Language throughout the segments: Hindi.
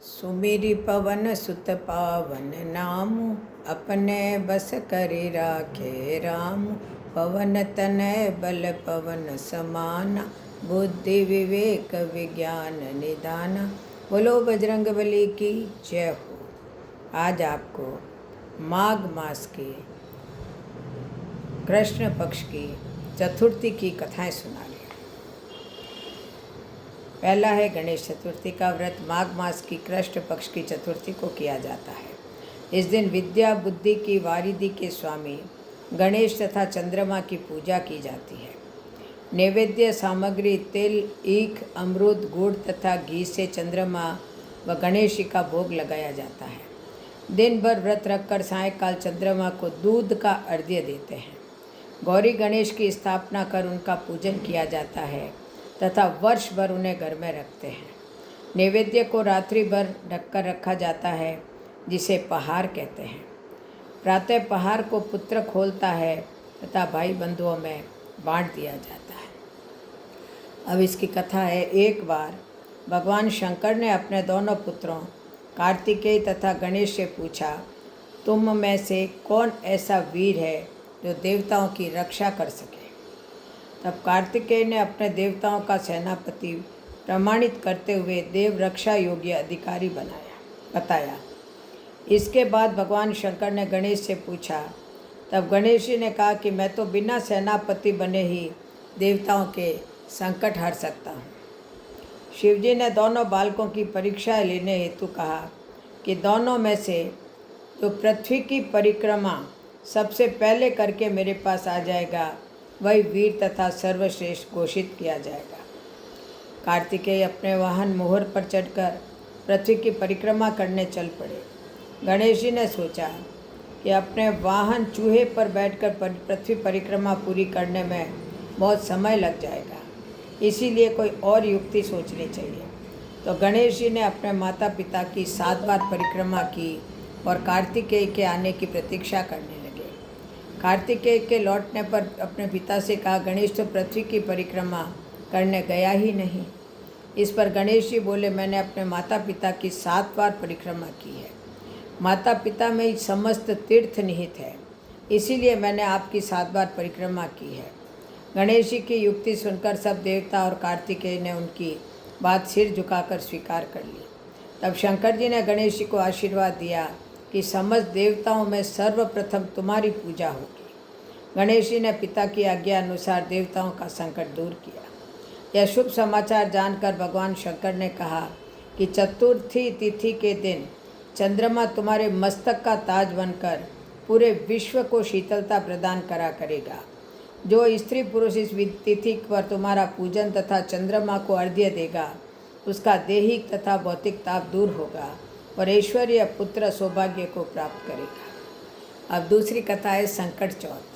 सुमिरि पवन सुत पावन नामु, अपने बस करि राखे रामु। पवन तनय बल पवन समाना, बुद्धि विवेक विज्ञान निदाना। बोलो बजरंगबली की जय हो। आज आपको माघ मास की कृष्ण पक्ष की चतुर्थी की कथाएं सुना रही। पहला है गणेश चतुर्थी का व्रत। माघ मास की कृष्ण पक्ष की चतुर्थी को किया जाता है। इस दिन विद्या बुद्धि की वारिधि के स्वामी गणेश तथा चंद्रमा की पूजा की जाती है। नैवेद्य सामग्री तिल, ईख, अमरूद, गुड़ तथा घी से चंद्रमा व गणेश जी का भोग लगाया जाता है। दिन भर व्रत रखकर सायंकाल चंद्रमा को दूध का अर्घ्य देते हैं। गौरी गणेश की स्थापना कर उनका पूजन किया जाता है तथा वर्ष भर उन्हें घर में रखते हैं। नैवेद्य को रात्रि भर ढककर रखा जाता है, जिसे पहार कहते हैं। प्रातः पहार को पुत्र खोलता है तथा भाई बंधुओं में बांट दिया जाता है। अब इसकी कथा है। एक बार भगवान शंकर ने अपने दोनों पुत्रों कार्तिकेय तथा गणेश से पूछा, तुम में से कौन ऐसा वीर है जो देवताओं की रक्षा कर सके। तब कार्तिकेय ने अपने देवताओं का सेनापति प्रमाणित करते हुए देव रक्षा योग्य अधिकारी बताया। इसके बाद भगवान शंकर ने गणेश से पूछा। तब गणेश जी ने कहा कि मैं तो बिना सेनापति बने ही देवताओं के संकट हर सकता हूँ। शिवजी ने दोनों बालकों की परीक्षा लेने हेतु कहा कि दोनों में से जो पृथ्वी की परिक्रमा सबसे पहले करके मेरे पास आ जाएगा, वही वीर तथा सर्वश्रेष्ठ घोषित किया जाएगा। कार्तिकेय अपने वाहन मोहर पर चढ़कर पृथ्वी की परिक्रमा करने चल पड़े। गणेश जी ने सोचा कि अपने वाहन चूहे पर बैठकर पृथ्वी परिक्रमा पूरी करने में बहुत समय लग जाएगा, इसीलिए कोई और युक्ति सोचनी चाहिए। तो गणेश जी ने अपने माता पिता की 7 बार परिक्रमा की और कार्तिकेय के आने की प्रतीक्षा करने लगे। कार्तिकेय के लौटने पर अपने पिता से कहा, गणेश तो पृथ्वी की परिक्रमा करने गया ही नहीं। इस पर गणेश जी बोले, मैंने अपने माता पिता की 7 बार परिक्रमा की है। माता पिता में ही समस्त तीर्थ निहित है, इसीलिए मैंने आपकी 7 बार परिक्रमा की है। गणेश जी की युक्ति सुनकर सब देवता और कार्तिकेय ने उनकी बात सिर झुकाकर स्वीकार कर ली। तब शंकर जी ने गणेश जी को आशीर्वाद दिया कि समस्त देवताओं में सर्वप्रथम तुम्हारी पूजा होगी। गणेश जी ने पिता की आज्ञा अनुसार देवताओं का संकट दूर किया। यह शुभ समाचार जानकर भगवान शंकर ने कहा कि चतुर्थी तिथि के दिन चंद्रमा तुम्हारे मस्तक का ताज बनकर पूरे विश्व को शीतलता प्रदान करा करेगा। जो स्त्री पुरुष इस तिथि पर तुम्हारा पूजन तथा चंद्रमा को अर्घ्य देगा, उसका दैहिक तथा भौतिक ताप दूर होगा और ऐश्वर्य पुत्र सौभाग्य को प्राप्त करेगा। अब दूसरी कथा है संकट चौथ।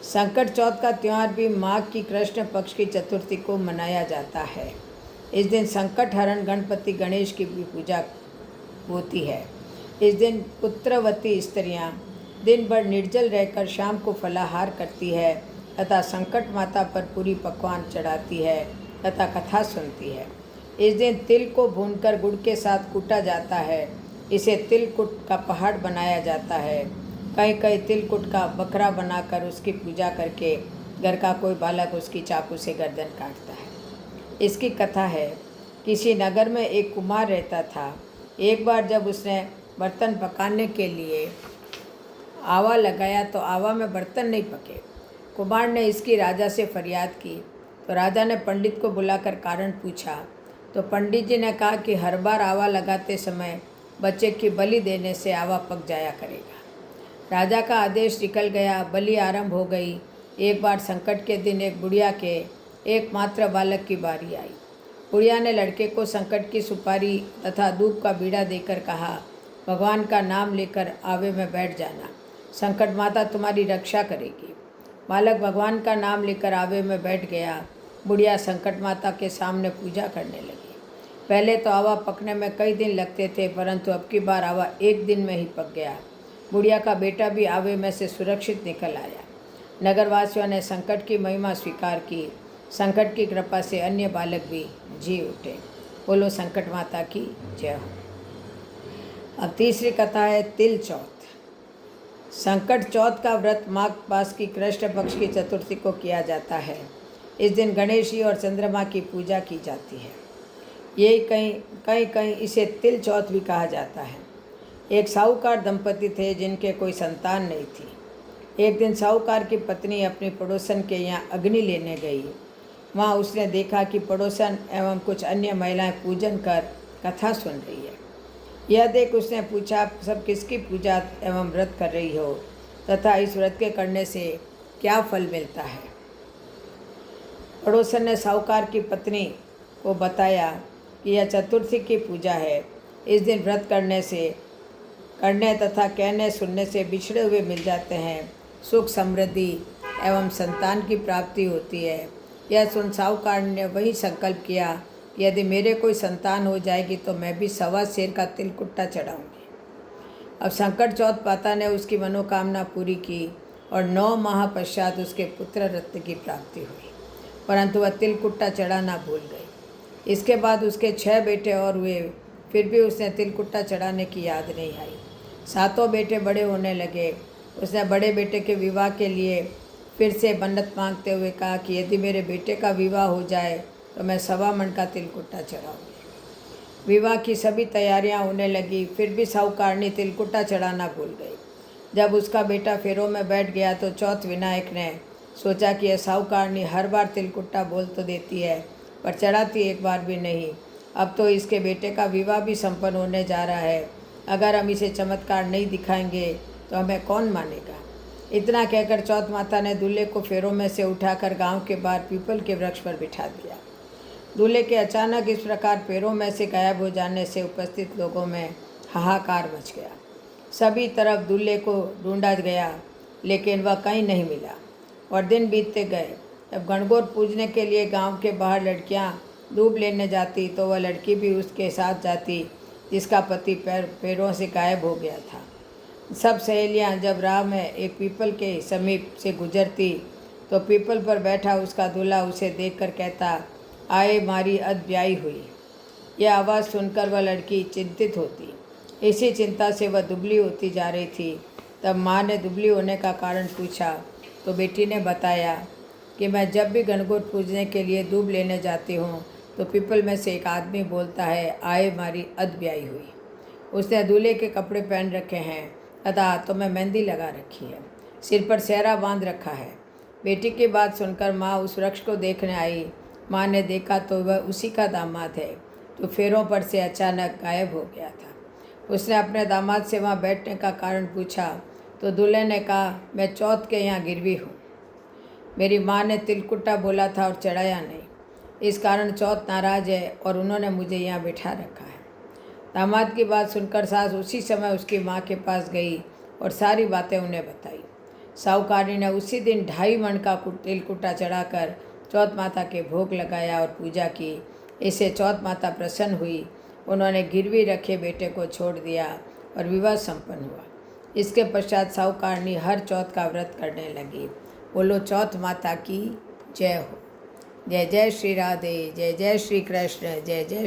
संकट चौथ का त्यौहार भी माघ की कृष्ण पक्ष की चतुर्थी को मनाया जाता है। इस दिन संकट हरण गणपति गणेश की भी पूजा होती है। इस दिन पुत्रवती स्त्रियां दिन भर निर्जल रहकर शाम को फलाहार करती है तथा संकट माता पर पूरी पकवान चढ़ाती है तथा कथा सुनती है। इस दिन तिल को भूनकर गुड़ के साथ कूटा जाता है। इसे तिलकुट का पहाड़ बनाया जाता है। कई कई तिलकुट का बकरा बनाकर उसकी पूजा करके घर का कोई बालक उसकी चाकू से गर्दन काटता है। इसकी कथा है, किसी नगर में एक कुमार रहता था। एक बार जब उसने बर्तन पकाने के लिए आवा लगाया तो आवा में बर्तन नहीं पके। कुमार ने इसकी राजा से फरियाद की तो राजा ने पंडित को बुलाकर कारण पूछा। तो पंडित जी ने कहा कि हर बार आवा लगाते समय बच्चे की बलि देने से आवा पक जाया करेगा। राजा का आदेश निकल गया। बलि आरंभ हो गई। एक बार संकट के दिन एक बुढ़िया के एकमात्र बालक की बारी आई। बुढ़िया ने लड़के को संकट की सुपारी तथा दूध का बीड़ा देकर कहा, भगवान का नाम लेकर आवे में बैठ जाना, संकट माता तुम्हारी रक्षा करेगी। बालक भगवान का नाम लेकर आवे में बैठ गया। बुढ़िया संकट माता के सामने पूजा करने लगी। पहले तो आवा पकने में कई दिन लगते थे, परंतु अब की बार आवा एक दिन में ही पक गया। बुढ़िया का बेटा भी आवे में से सुरक्षित निकल आया। नगरवासियों ने संकट की महिमा स्वीकार की। संकट की कृपा से अन्य बालक भी जी उठे। बोलो संकट माता की जय हो। अब तीसरी कथा है तिल चौथ। संकट चौथ का व्रत माघ मास की कृष्ण पक्ष की चतुर्थी को किया जाता है। इस दिन गणेश जी और चंद्रमा की पूजा की जाती है। ये कहीं इसे तिल चौथ भी कहा जाता है। एक साहूकार दंपति थे जिनके कोई संतान नहीं थी। एक दिन साहूकार की पत्नी अपनी पड़ोसन के यहाँ अग्नि लेने गई। वहाँ उसने देखा कि पड़ोसन एवं कुछ अन्य महिलाएं पूजन कर कथा सुन रही है। यह देख उसने पूछा, सब किसकी पूजा एवं व्रत कर रही हो तथा इस व्रत के करने से क्या फल मिलता है। पड़ोसन ने साहूकार की पत्नी को बताया कि यह चतुर्थी की पूजा है। इस दिन व्रत करने तथा कहने सुनने से बिछड़े हुए मिल जाते हैं, सुख समृद्धि एवं संतान की प्राप्ति होती है। यह सुन साहूकार ने वही संकल्प किया, यदि मेरे कोई संतान हो जाएगी तो मैं भी 1.25 सेर का तिलकुट्टा चढ़ाऊँगी। अब संकट चौथ माता ने उसकी मनोकामना पूरी की और 9 माह पश्चात उसके पुत्र रत्न की प्राप्ति हुई, परंतु वह तिलकुट्टा चढ़ाना भूल गई। इसके बाद उसके 6 बेटे और हुए, फिर भी उसने तिलकुट्टा चढ़ाने की याद नहीं आई। 7 बेटे बड़े होने लगे। उसने बड़े बेटे के विवाह के लिए फिर से मन्नत मांगते हुए कहा कि यदि मेरे बेटे का विवाह हो जाए तो मैं 1.25 मन का तिलकुट्टा चढ़ाऊँगी। विवाह की सभी तैयारियां होने लगी, फिर भी साहूकारनी तिलकुट्टा चढ़ाना भूल गई। जब उसका बेटा फेरों में बैठ गया तो चौथ विनायक ने सोचा कि यह साहूकारनी हर बार तिलकुट्टा बोल तो देती है पर चढ़ाती एक बार भी नहीं। अब तो इसके बेटे का विवाह भी संपन्न होने जा रहा है। अगर हम इसे चमत्कार नहीं दिखाएंगे तो हमें कौन मानेगा। इतना कहकर चौथ माता ने दूल्हे को फेरों में से उठाकर गांव के बाहर पीपल के वृक्ष पर बिठा दिया। दूल्हे के अचानक इस प्रकार पैरों में से गायब हो जाने से उपस्थित लोगों में हाहाकार मच गया। सभी तरफ दूल्हे को ढूंढा गया लेकिन वह कहीं नहीं मिला और दिन बीतते गए। जब गणगौर पूजने के लिए गांव के बाहर लड़कियां दूब लेने जाती तो वह लड़की भी उसके साथ जाती जिसका पति पैरों से गायब हो गया था। सब सहेलियां जब राह में एक पीपल के समीप से गुजरती तो पीपल पर बैठा उसका दूल्हा उसे देखकर कहता, आए मारी अध ब्याही हुई। यह आवाज़ सुनकर वह लड़की चिंतित होती। इसी चिंता से वह दुबली होती जा रही थी। तब माँ ने दुबली होने का कारण पूछा तो बेटी ने बताया कि मैं जब भी गणगौर पूजने के लिए दूब लेने जाती हूँ तो पीपल में से एक आदमी बोलता है, आए मारी अध ब्याही हुई। उसने दूल्हे के कपड़े पहन रखे हैं तथा हाथों में मेहंदी लगा रखी है, सिर पर सेहरा बांध रखा है। बेटी की बात सुनकर माँ उस वृक्ष को देखने आई। माँ ने देखा तो वह उसी का दामाद है जो फेरों पर से अचानक गायब हो गया था। उसने अपने दामाद से वहाँ बैठने का कारण पूछा तो दूल्हे ने कहा, मैं चौथ के यहाँ गिरवी हूँ। मेरी माँ ने तिलकुट्टा बोला था और चढ़ाया नहीं, इस कारण चौथ नाराज है और उन्होंने मुझे यहाँ बिठा रखा है। दामाद की बात सुनकर सास उसी समय उसकी माँ के पास गई और सारी बातें उन्हें बताई। साहूकारी ने उसी दिन 2.5 मन का तिलकुट्टा चढ़ाकर चौथ माता के भोग लगाया और पूजा की। इससे चौथ माता प्रसन्न हुई। उन्होंने गिरवी रखे बेटे को छोड़ दिया और विवाह संपन्न हुआ। इसके पश्चात साहूकारनी हर चौथ का व्रत करने लगी। बोलो चौथ माता की जय हो। जय जय श्री राधे, जय जय श्री कृष्ण, जय जय